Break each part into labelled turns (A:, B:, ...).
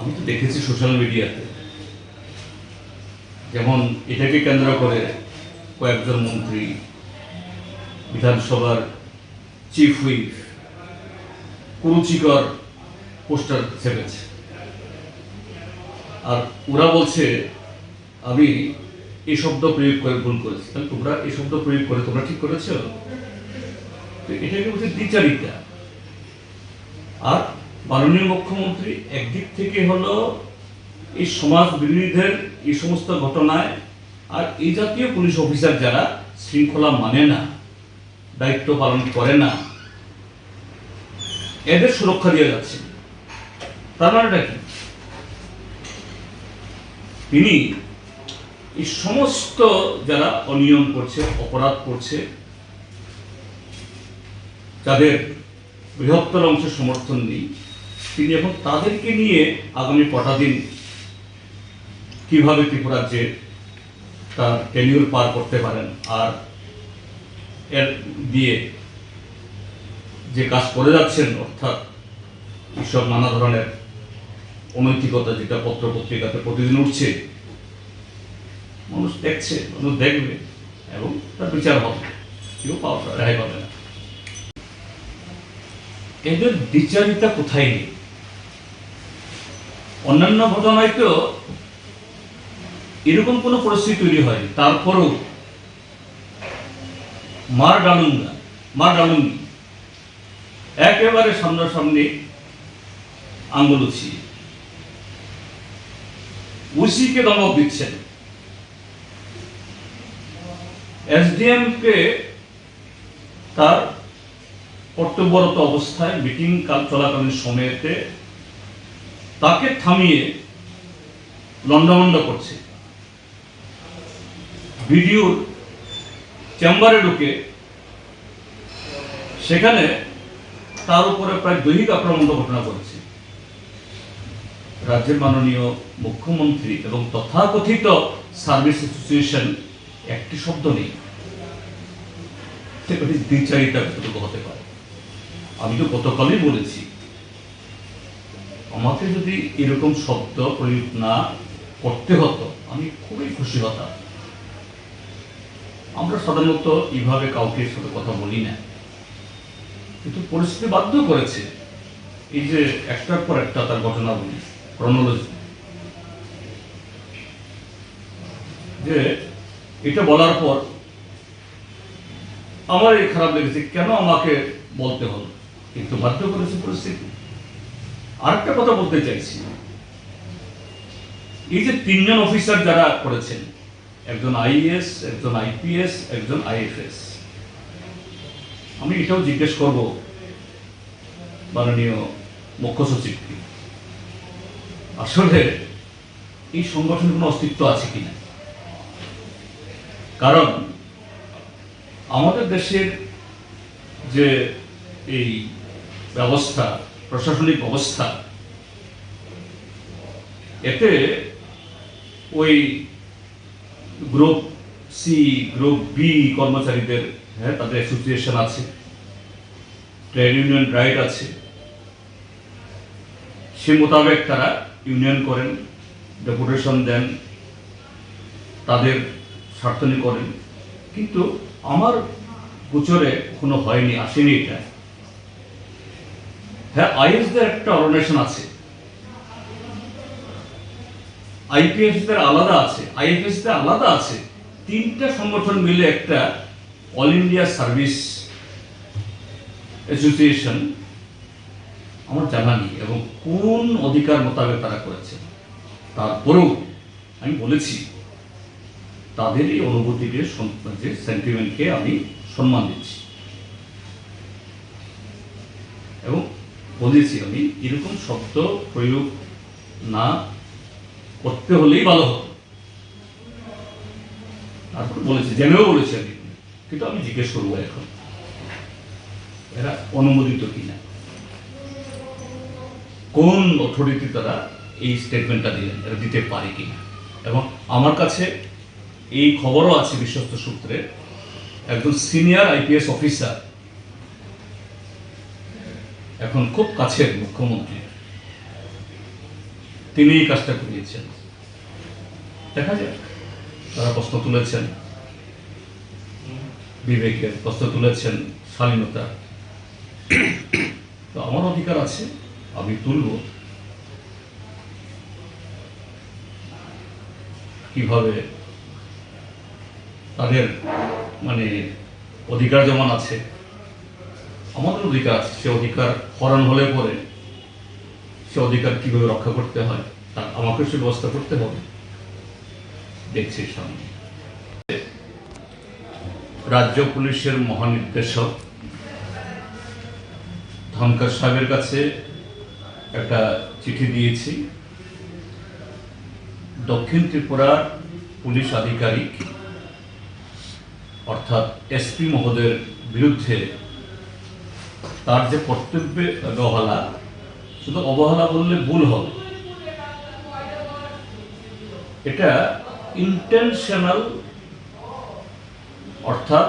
A: আমি তো দেখেছি সোশ্যাল মিডিয়াতে, যেমন এটাকে কেন্দ্র করে কয়েকজন মন্ত্রী, বিধানসভার চিফ হুইপ কুরুচিকর পোস্টার ছেপেছে, আর ওরা বলছে আমি এই শব্দ প্রয়োগ করে ভুল করেছি। তাহলে তোমরা এই শব্দ প্রয়োগ করে তোমরা ঠিক করেছ? এটাকে বলছে দ্বিচারিতা। আর মাননীয় মুখ্যমন্ত্রী একদিক থেকে হলো এই সমাজ বিরোধীদের এই সমস্ত ঘটনায় আর এই জাতীয় পুলিশ অফিসার যারা শৃঙ্খলা মানে না, দায়িত্ব পালন করে না, এদের সুরক্ষা দিয়ে যাচ্ছে। তার মানেটা কি? তিনি এই সমস্ত যারা অনিয়ম করছে, অপরাধ করছে, যাদের বৃহত্তর অংশের সমর্থন নেই, তিনি এখন তাদেরকে নিয়ে আগামী কটা দিন কিভাবে ত্রিপুরাজ্যে তার টেনিউর পার করতে পারেন, আর এর দিয়ে যে কাজ করে যাচ্ছেন, অর্থাৎ এইসব নানা ধরনের অনৈতিকতা যেটা পত্র পত্রিকাতে প্রতিদিন উঠছে, মানুষ দেখছে, মানুষ দেখবে এবং তার বিচার হবে, কেউ রেহাই পাবে না। এদের বিচারিতা কোথায় নেই? অন্যান্য ঘটনায় তো এরকম কোনো পরিস্থিতি তৈরি হয়নি, তারপরও মার ডালুঙ্গি একেবারে সামনাসামনি আঙ্গুল উঁচিয়ে ওসিকে দমক দিচ্ছেন, এসডিএম কে তার কর্তব্যরত অবস্থায় মিটিং চলাকালীন সময়েতে তাকে থামিয়ে লন্ডভন্ড করছে, ভিডিওর চেম্বারে ঢুকে সেখানে তার উপরে প্রায় দৈহিক আক্রমণ ঘটনা করেছে। রাজ্যের মাননীয় মুখ্যমন্ত্রী এবং তথাকথিত সার্ভিস অ্যাসোসিয়েশন একটি শব্দ নেই। সেটি দ্বিচারিতা কতটুকু হতে পারে? আমি তো গতকালই বলেছি, আমাকে যদি এরকম শব্দ প্রয়োগ না করতে হতো আমি খুবই খুশি হতাম। আমরা সাধারণত এইভাবে কাউকে সাথে কথা বলি না, কিন্তু পরিস্থিতি বাধ্য করেছে। এই যে একটার পর একটা তার ঘটনা বলি, ক্রনোলজি, যে এটা বলার পর আমার এই খারাপ লেগেছে, কেন আমাকে বলতে হলো, কিন্তু বাধ্য করেছে পরিস্থিতি। আরেকটা কথা বলতে চাইছি, এই যে তিনজন অফিসার যারা করেছেন, একজন আইএএস, একজন আইপিএস, একজন আইএফএস, আমি এটাও জিজ্ঞেস করব মাননীয় মুখ্য সচিবকে, আসলে এই সংগঠনের কোনো অস্তিত্ব আছে কিনা? কারণ আমাদের দেশের যে এই ব্যবস্থা, প্রশাসনিক ব্যবস্থা, এতে ওই গ্রুপ সি, গ্রুপ বি কর্মচারীদের তাদের অ্যাসোসিয়েশন আছে, ট্রেড ইউনিয়ন রাইট আছে, সে মোতাবেক তারা ইউনিয়ন করেন, ডেপুটেশন দেন, তাদের স্বার্থনী করেন। কিন্তু আমার গোচরে কোনো হয়নি, আসেনি এটা। হ্যাঁ, আইএসদের একটা অর্গানাইজেশন আছে, আইপিএসদের আলাদা আছে, আইএফএসদের আলাদা আছে, তিনটা সংগঠন মিলে একটা অল ইন্ডিয়া সার্ভিস অ্যাসোসিয়েশন আমার জানা নেই এবং কোন অধিকার মোতাবেক তারা করেছে। তারপরেও আমি বলেছি তাদের এই অনুভূতিকে, যে সেন্টিমেন্টকে আমি সম্মান দিচ্ছি এবং বলেছি আমি এরকম শব্দ প্রয়োগ না করতে হলেই ভালো হতো। তারপর বলেছি, জেনেও বলেছি আমি, কিন্তু আমি জিজ্ঞেস করবো এখন এরা অনুমোদিত কিনা, কোন অথরিটি তারা এই স্টেটমেন্টটা দিলেন, এরা দিতে পারে কিনা। এবং আমার কাছে এই খবরও আছে বিশ্বস্ত সূত্রে, একজন সিনিয়র আইপিএস অফিসার এখন খুব কাছের মুখ্যমন্ত্রী, তিনি এই কাজটা করিয়েছেন। দেখা যাক, তারা প্রশ্ন তুলেছেন বিবেকের, প্রশ্ন তুলেছেন শালীনতা। তো আমার অধিকার আছে, আমি তুলব। কিভাবে তাদের মানে অধিকার যেমন আছে, আমাদের অধিকার আছে, সে অধিকার হরণ হলে পরে সে অধিকার কিভাবে রক্ষা করতে হয় তা আমাকে সে ব্যবস্থা করতে হবে। দেখছি সামনে রাজ্য পুলিশের মহানির্দেশক ধনকর সাহেবের কাছে একটা চিঠি দিয়েছি। দক্ষিণ ত্রিপুরার পুলিশ আধিকারিক অর্থাৎ এসপি মহোদয়ের বিরুদ্ধে তার যে কর্তব্যে অবহেলা, শুধু অবহেলা বললে ভুল হবে, এটা ইন্টেনশনাল, অর্থাৎ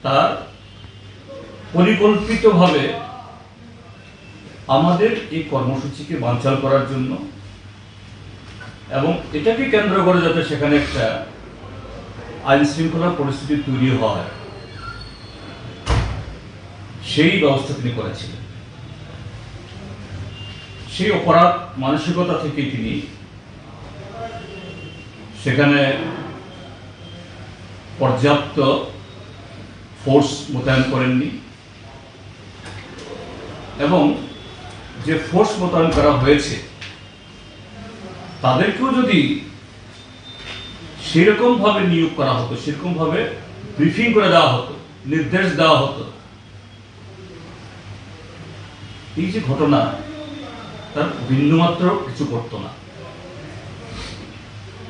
A: তার পরিকল্পিতভাবে আমাদের এই কর্মসূচিকে বানচাল করার জন্য এবং এটাকে কেন্দ্র করে যাতে সেখানে একটা আইন শৃঙ্খলা পরিস্থিতি তৈরি হয় সেই ব্যবস্থা তিনি করেছিলেন। সেই অপরাধ মানসিকতা থেকে তিনি সেখানে পর্যাপ্ত ফোর্স মোতায়েন করেননি এবং যে ফোর্স মোতায়েন করা হয়েছে তাদেরকেও যদি সেরকম ভাবে নিয়োগ করা হতো, সেরকম ভাবে ব্রিফিং করে দেওয়া হতো, নির্দেশ দেওয়া হতো, এই যে ঘটনা তার বিন্দুমাত্র কিছু করতো না।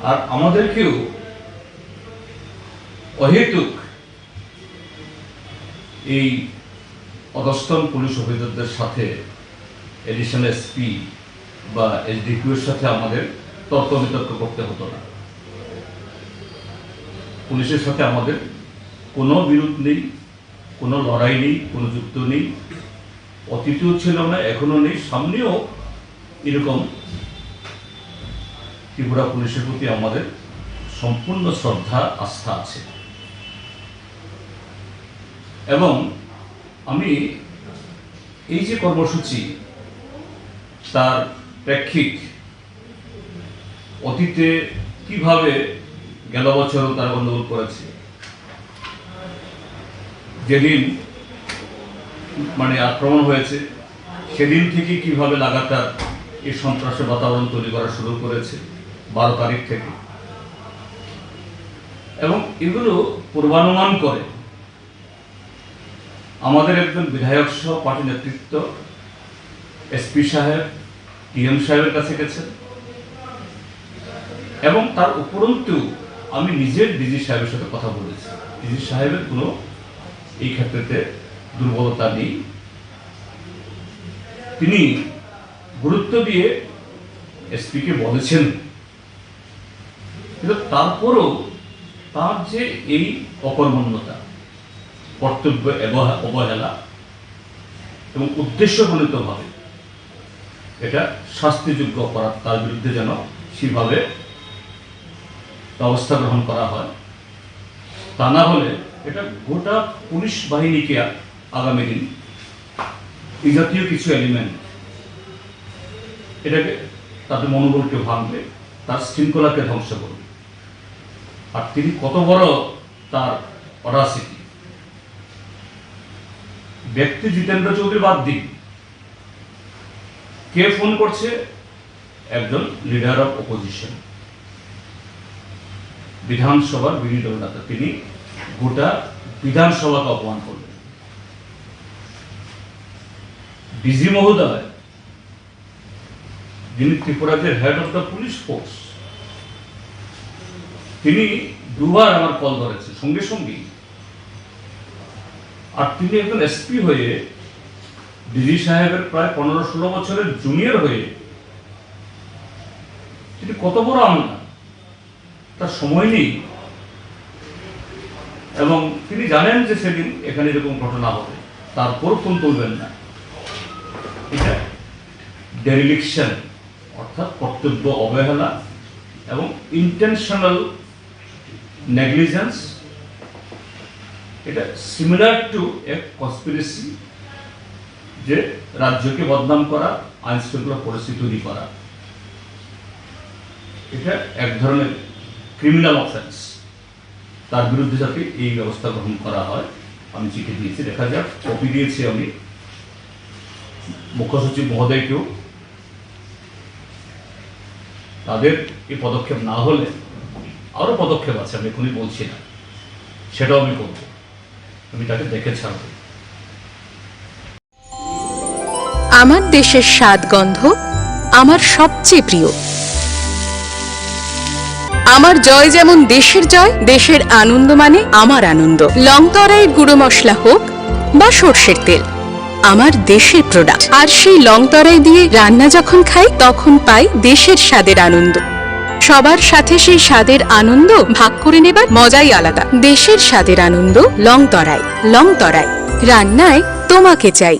A: আর আমাদেরকেও অহেতুক এই অধস্তন পুলিশ অফিসারদের সাথে এডিশনাল এসপি বা এসডিপিও এর সাথে আমাদের তর্ক বিতর্ক করতে হতো না। পুলিশের সাথে আমাদের কোনো বিরোধ নেই, কোনো লড়াই নেই, কোনো যুদ্ধ নেই, অতীতেও ছিল না, এখনো নেই, সামনেও এরকম ত্রিপুরা পুলিশের প্রতি আমাদের সম্পূর্ণ শ্রদ্ধা আস্থা আছে। এবং আমি এই যে কর্মসূচি তার প্রেক্ষিক অতীতে কিভাবে গেল বছরও তারা গণ্ডগোল করেছে, যেদিন মানে আক্রমণ হয়েছে সেদিন থেকে কিভাবে লাগাতার এই সন্ত্রাসের বাতাবরণ তৈরি করা শুরু করেছে 12 তারিখ থেকে, এবং এগুলো পূর্বানুমান করে আমাদের একজন বিধায়ক সহ পার্টি নেতৃত্ব এসপি সাহেব, টিএম সাহেবের কাছে গেছেন এবং তার উপরন্তু আমি নিজের ডিজি সাহেবের সাথে কথা বলেছি। ডিজি সাহেবের কোনো এই ক্ষেত্রে দুর্বলতা নেই, তিনি গুরুত্ব দিয়ে এসপিকে বলেছেন, কিন্তু তারপরও তার যে এই অকর্মণ্যতা, কর্তব্য অবহেলা এবং উদ্দেশ্যপ্রণীতভাবে এটা শাস্তিযোগ্য অপরাধ, তার বিরুদ্ধে যেন সেভাবে ব্যবস্থা গ্রহণ করা হয়। তা না হলে এটা গোটা পুলিশ বাহিনীকে আগামী দিন এই জাতীয় কিছু এলিমেন্ট এটাকে তাদের মনোবলকে ভাঙবে, তার শৃঙ্খলাকে ধ্বংস করবে। আর তিনি কত বড় তার অডাসিটি, ব্যক্তি জিতেন্দ্র চৌধুরী বাদ দিন, কে ফোন করছে? একজন লিডার অফ অপোজিশন, বিধানসভার বিরোধী দলনেতা, তিনি গোটা বিধানসভাকে অপমান করলেন। ডিজি মহোদয়, যিনি ত্রিপুরাতে head of the police force, তিনি দুবার আমার কল ধরেছে সঙ্গে সঙ্গে। আর তিনি একজন এসপি হয়ে, ডিজি সাহেবের প্রায় 15-16 বছরের জুনিয়র হয়ে তিনি কত বড় আমলা, তার সময় নেই। এবং তিনি জানেন যে সেদিন এখানে এরকম ঘটনা হবে, তারপর ফোন তুলবেন না। এটা ডেরিলিকশন অর্থাৎ কর্তব্য অবহেলা এবং ইন্টেনশনাল নেগলিজেন্স। এটা সিমিলার টু এ কনস্পিরেসি, যে রাজ্যকে বদনাম করা, আইন শৃঙ্খলা পরিস্থিতি তৈরি করা। এটা এক ধরনের ক্রিমিনাল অফেন্স, তার বিরুদ্ধে যাতে এই ব্যবস্থা গ্রহণ করা হয়। আমি চিঠি দিয়েছি, দেখা যাক, কপি দিয়েছি আমি মুখ্য সচিব মহোদয়কেও। তাদের এই পদক্ষেপ না হলে আরও পদক্ষেপ আছে, আমি এখনই বলছি না, সেটাও আমি করব। আমি তাকে দেখে ছাড়ব।
B: আমার দেশের স্বাদ গন্ধ আমার সবচেয়ে প্রিয়। আমার জয় যেমন দেশের জয়, দেশের আনন্দ মানে আমার আনন্দ। লংতরাইয়ের গুঁড়ো মশলা হোক বা সর্ষের তেল, আমার দেশের প্রোডাক্ট। আর সেই লংতরাই দিয়ে রান্না যখন খাই, তখন পাই দেশের স্বাদের আনন্দ। সবার সাথে সেই স্বাদের আনন্দ ভাগ করে নেবার মজাই আলাদা। দেশের স্বাদের আনন্দ লংতরাই। লংতরাই, রান্নায় তোমাকে চাই।